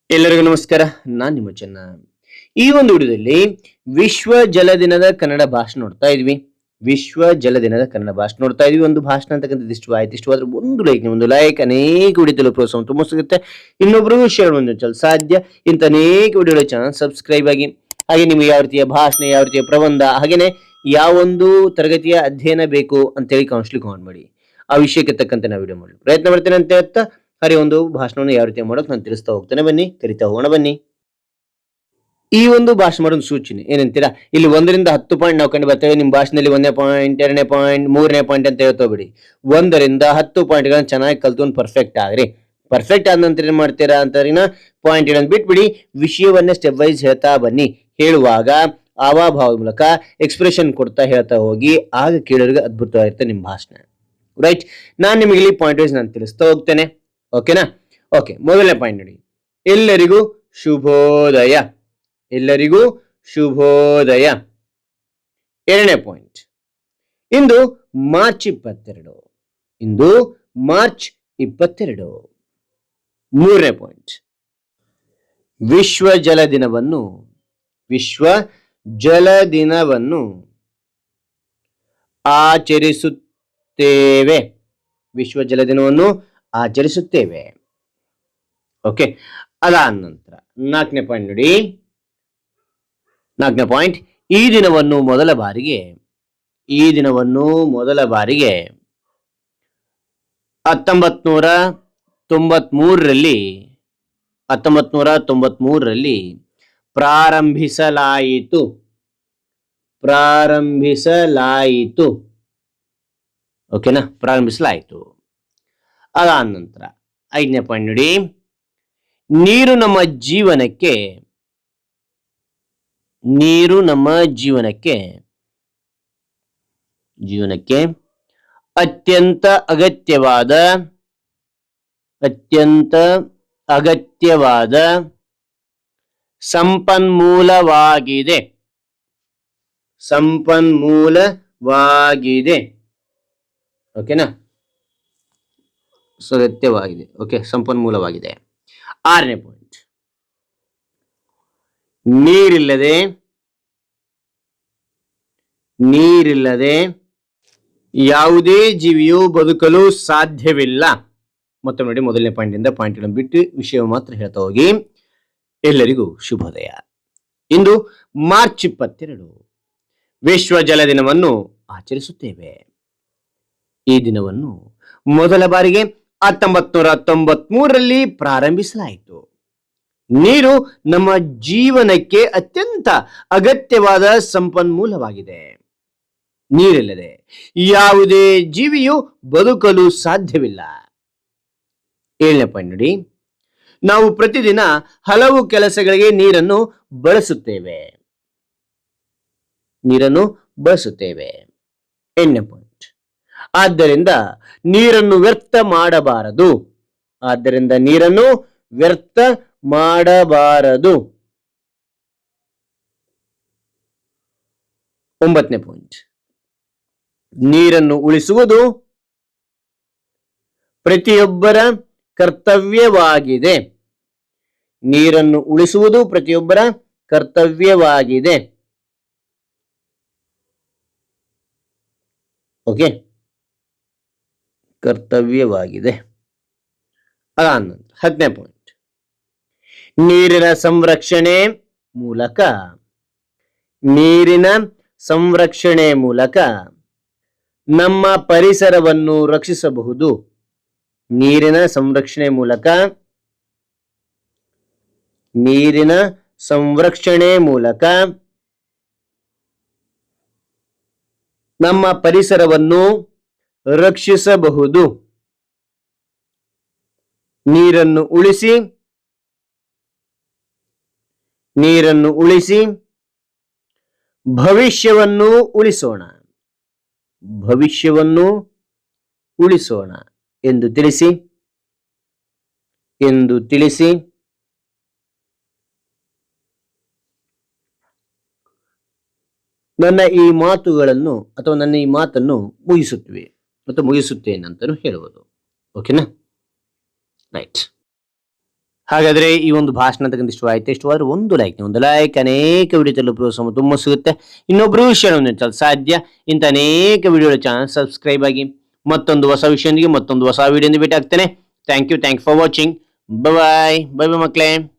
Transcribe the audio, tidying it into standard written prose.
ಎಲ್ಲರಿಗೂ ನಮಸ್ಕಾರ. ನಾನು ನಿಮ್ಮ ಚೆನ್ನ. ಈ ಒಂದು ವಿಡಿಯೋದಲ್ಲಿ ವಿಶ್ವ ಜಲ ದಿನದ ಕನ್ನಡ ಭಾಷಣ ನೋಡ್ತಾ ಇದ್ವಿ. ವಿಶ್ವ ಜಲ ದಿನದ ಕನ್ನಡ ಭಾಷಣ ನೋಡ್ತಾ ಇದ್ವಿ. ಒಂದು ಭಾಷಣ ಅಂತಕ್ಕಂಥದ್ದು ಇಷ್ಟವಾದ್ರೆ ಒಂದು ಲೈಕ್ ಅನೇಕ ವಿಡಿಯೋದಲ್ಲಿ ಪ್ರೋತ್ಸಾಹ ತುಂಬ ಸಿಗುತ್ತೆ. ಇನ್ನೊಬ್ರಿಗೂ ಶೇರ್ ಮಾಡಲು ಸಾಧ್ಯ. ಇಂಥ ಅನೇಕ ವಿಡಿಯೋಗಳ ಚಾನಲ್ ಸಬ್ಸ್ಕ್ರೈಬ್ ಆಗಿ. ಹಾಗೆ ನಿಮಗೆ ಯಾವ ರೀತಿಯ ಭಾಷಣ, ಯಾವ ರೀತಿಯ ಪ್ರಬಂಧ, ಹಾಗೇನೆ ಯಾವೊಂದು ತರಗತಿಯ ಅಧ್ಯಯನ ಬೇಕು ಅಂತೇಳಿ ಕಾಮೆಂಟ್ ಮಾಡಿ. ಆ ವಿಷಯಕ್ಕೆ ತಕ್ಕಂತೆ ನಾವು ವಿಡಿಯೋ ಮಾಡಲು ಪ್ರಯತ್ನ ಮಾಡ್ತೇನೆ ಅಂತ ಹೇಳ್ತಾ ಹರಿ ಒಂದು ಭಾಷಣವನ್ನು ಯಾವ ರೀತಿ ಮಾಡೋಕೆ ನಾನು ತಿಳಿಸ್ತಾ ಹೋಗ್ತೇನೆ. ಬನ್ನಿ, ಕರಿತಾ ಹೋಗೋಣ ಬನ್ನಿ. ಈ ಒಂದು ಭಾಷಣ ಮಾಡೋದು ಸೂಚನೆ ಏನಂತೀರಾ, ಇಲ್ಲಿ 1ರಿಂದ 10 ಪಾಯಿಂಟ್ ನಾವು ಕಂಡು ಬರ್ತೇವೆ. ನಿಮ್ಮ ಭಾಷಣದಲ್ಲಿ 1ನೇ ಪಾಯಿಂಟ್, 2ನೇ ಪಾಯಿಂಟ್, 3ನೇ ಪಾಯಿಂಟ್ ಅಂತ ಹೇಳ್ತಾ ಬಿಡಿ. 1ರಿಂದ 10 ಪಾಯಿಂಟ್ಗಳನ್ನ ಚೆನ್ನಾಗಿ ಕಲ್ತ್ಕೊಂಡು ಪರ್ಫೆಕ್ಟ್ ಆಗ್ರಿ. ಪರ್ಫೆಕ್ಟ್ ಆದ ನಂತರ ಏನ್ ಮಾಡ್ತೀರಾ ಅಂತ ಪಾಯಿಂಟ್ ಹೇಳೋದು ಬಿಟ್ಬಿಡಿ, ವಿಷಯವನ್ನೇ ಸ್ಟೆಪ್ ವೈಸ್ ಹೇಳ್ತಾ ಬನ್ನಿ. ಹೇಳುವಾಗ ಹಾವಭಾವದ ಮೂಲಕ ಎಕ್ಸ್ಪ್ರೆಷನ್ ಕೊಡ್ತಾ ಹೇಳ್ತಾ ಹೋಗಿ, ಆಗ ಕೇಳೋರಿಗೆ ಅದ್ಭುತವಾಗಿರುತ್ತೆ ನಿಮ್ಮ ಭಾಷಣ. ರೈಟ್, ನಾನು ನಿಮಗೆ ಇಲ್ಲಿ ಪಾಯಿಂಟ್ ವೈಸ್ ನಾನು ತಿಳಿಸ್ತಾ ಹೋಗ್ತೇನೆ. ಓಕೆನಾ? ಓಕೆ, ಮೊದಲನೇ ಪಾಯಿಂಟ್ ನೋಡಿ, ಎಲ್ಲರಿಗೂ ಶುಭೋದಯ. ಎಲ್ಲರಿಗೂ ಶುಭೋದಯ. 2ನೇ ಪಾಯಿಂಟ್, ಇಂದು ಮಾರ್ಚ್ 22. ಇಂದು ಮಾರ್ಚ್ 22. 3ನೇ ಪಾಯಿಂಟ್, ವಿಶ್ವ ಜಲ ದಿನವನ್ನು ಆಚರಿಸುತ್ತೇವೆ. ವಿಶ್ವ ಜಲ ದಿನವನ್ನು ಆಚರಿಸುತ್ತೇವೆ. ಓಕೆ, ಅದಾದ ನಂತರ 4ನೇ ಪಾಯಿಂಟ್ ನೋಡಿ. 4ನೇ ಪಾಯಿಂಟ್, ಈ ದಿನವನ್ನು ಮೊದಲ ಬಾರಿಗೆ 1993ರಲ್ಲಿ ಪ್ರಾರಂಭಿಸಲಾಯಿತು. ಓಕೆನಾ? ಪ್ರಾರಂಭಿಸಲಾಯಿತು. ಅದಾದ ನಂತರ 5ನೇ ಪಾಯಿಂಟ್ ನೋಡಿ, ನೀರು ನಮ್ಮ ಜೀವನಕ್ಕೆ ಅತ್ಯಂತ ಅಗತ್ಯವಾದ ಸಂಪನ್ಮೂಲವಾಗಿದೆ. ಓಕೆನಾ? ಅಗತ್ಯವಾಗಿದೆ. ಓಕೆ, ಸಂಪನ್ಮೂಲವಾಗಿದೆ. 6ನೇ ಪಾಯಿಂಟ್, ನೀರಿಲ್ಲದೆ ಯಾವುದೇ ಜೀವಿಯು ಬದುಕಲು ಸಾಧ್ಯವಿಲ್ಲ. ಮತ್ತೊಮ್ಮೆ ನೋಡಿ, ಮೊದಲನೇ ಪಾಯಿಂಟ್ ಇಂದ ಪಾಯಿಂಟ್ ಬಿಟ್ಟು ವಿಷಯ ಮಾತ್ರ ಹೇಳ್ತಾ ಹೋಗಿ. ಎಲ್ಲರಿಗೂ ಶುಭೋದಯ. ಇಂದು ಮಾರ್ಚ್ 22 ವಿಶ್ವ ಜಲ ದಿನವನ್ನು ಆಚರಿಸುತ್ತೇವೆ. ಈ ದಿನವನ್ನು ಮೊದಲ ಬಾರಿಗೆ 1993ರಲ್ಲಿ ಪ್ರಾರಂಭಿಸಲಾಯಿತು. ನೀರು ನಮ್ಮ ಜೀವನಕ್ಕೆ ಅತ್ಯಂತ ಅಗತ್ಯವಾದ ಸಂಪನ್ಮೂಲವಾಗಿದೆ. ನೀರಿಲ್ಲದೆ ಯಾವುದೇ ಜೀವಿಯು ಬದುಕಲು ಸಾಧ್ಯವಿಲ್ಲ. 7ನೇ ಪಾಯಿಂಟ್ ನೋಡಿ, ನಾವು ಪ್ರತಿದಿನ ಹಲವು ಕೆಲಸಗಳಿಗೆ ನೀರನ್ನು ಬಳಸುತ್ತೇವೆ. 8ನೇ ಪಾಯಿಂಟ್, ಆದ್ದರಿಂದ ನೀರನ್ನು ವ್ಯರ್ಥ ಮಾಡಬಾರದು. 9ನೇ ಪಾಯಿಂಟ್, ನೀರನ್ನು ಉಳಿಸುವುದು ಪ್ರತಿಯೊಬ್ಬರ ಕರ್ತವ್ಯವಾಗಿದೆ. ಓಕೆ, ಕರ್ತವ್ಯವಾಗಿದೆ. ಅದಾದ ನಂತರ 10ನೇ ಪಾಯಿಂಟ್, ನೀರಿನ ಸಂರಕ್ಷಣೆ ಮೂಲಕ ನಮ್ಮ ಪರಿಸರವನ್ನು ರಕ್ಷಿಸಬಹುದು. ನೀರಿನ ಸಂರಕ್ಷಣೆ ಮೂಲಕ ನಮ್ಮ ಪರಿಸರವನ್ನು ರಕ್ಷಿಸಬಹುದು. ನೀರನ್ನು ಉಳಿಸಿ ಭವಿಷ್ಯವನ್ನು ಉಳಿಸೋಣ ಎಂದು ತಿಳಿಸಿ ನನ್ನ ಈ ಮಾತನ್ನು ಮುಗಿಸುತ್ತೇನೆ ಅಂತಾನು ಹೇಳಬಹುದು. ಓಕೆನಾ? ರೈಟ್. ಹಾಗಾದ್ರೆ ಈ ಒಂದು ಭಾಷಣ ಅಂತಕ್ಕಂಥ ಇಷ್ಟವಾಯ್ತು. ಇಷ್ಟವಾದ್ರೆ ಒಂದು ಲೈಕ್ ಅನೇಕ ವಿಡಿಯೋ ತಲುಪಲು ತುಂಬ ಸಿಗುತ್ತೆ. ಇನ್ನೊಬ್ರು ವಿಷಯ ಸಾಧ್ಯ. ಇಂಥ ಅನೇಕ ವಿಡಿಯೋ ಚಾನಲ್ ಸಬ್ಸ್ಕ್ರೈಬ್ ಆಗಿ ಮತ್ತೊಂದು ಹೊಸ ವಿಷಯದೊಂದಿಗೆ ಮತ್ತೊಂದು ಹೊಸ ವಿಡಿಯೋ ಭೇಟಿ ಆಗ್ತೇನೆ. Thank you for watching. Bye bye ಮಕ್ಕಳೇ.